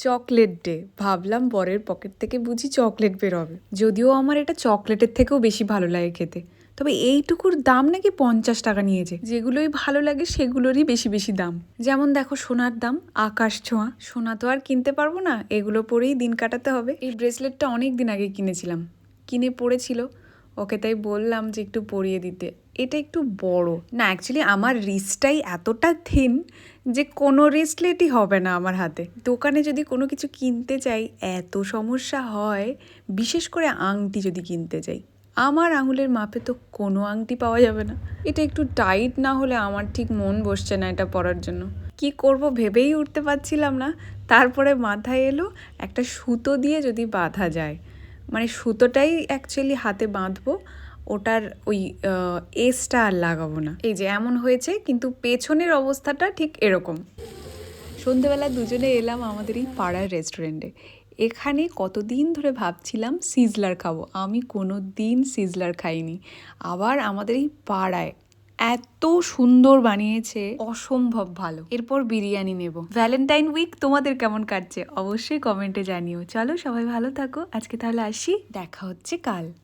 Chocolate day, ভাবলাম বরের pocket থেকে বুঝি চকলেট বেরোবে। যদিও আমার এটা চকলেটের থেকেও বেশি ভালো লাগে খেতে, তবে এইটুকুর দাম নাকি 50 টাকা নিয়েছে। যেগুলোই ভালো লাগে সেগুলোরই বেশি বেশি দাম। যেমন দেখো সোনার দাম আকাশ ছোঁয়া। সোনা তো আর কিনতে পারবো না, এগুলো পরেই দিন কাটাতে হবে। এই ব্রেসলেটটা অনেক দিন আগে কিনেছিলাম, কিনে পড়েছিল ওকে, তাই বললাম যে একটু পরিয়ে দিতে। এটা একটু বড় না, অ্যাকচুয়ালি আমার রিস্টটাই এতটা থিন যে কোনো রিস্টলেটই হবে না আমার হাতে। দোকানে যদি কোনো কিছু কিনতে চাই এত সমস্যা হয়, বিশেষ করে আংটি যদি কিনতে যাই। আমার আঙুলের মাপে তো কোনো আংটি পাওয়া যাবে না। এটা একটু টাইট না হলে আমার ঠিক মন বসছে না এটা পরার জন্য। কি করব ভেবেই উঠতে পারছিলাম না। তারপরে মাথায় এলো একটা সুতো দিয়ে যদি বাঁধা যায়, মানে সুতোটাই অ্যাকচুয়ালি হাতে বাঁধবো, ওটার ওই এসটা আর লাগাবো না। এই যে এমন হয়েছে, কিন্তু পেছনের অবস্থাটা ঠিক এরকম। সন্ধেবেলা দুজনে এলাম আমাদের এই পাড়ার রেস্টুরেন্টে। এখানে কতদিন ধরে ভাবছিলাম সিজলার খাবো, আমি কোনো দিন সিজলার খাইনি। আবার আমাদের এই পাড়ায় এত সুন্দর বানিয়েছে, অসম্ভব ভালো। এরপর বিরিয়ানি নেব। ভ্যালেন্টাইন উইক তোমাদের কেমন কাটছে অবশ্যই কমেন্টে জানিও। চলো সবাই ভালো থাকো, আজকে তাহলে আসি, দেখা হচ্ছে কাল।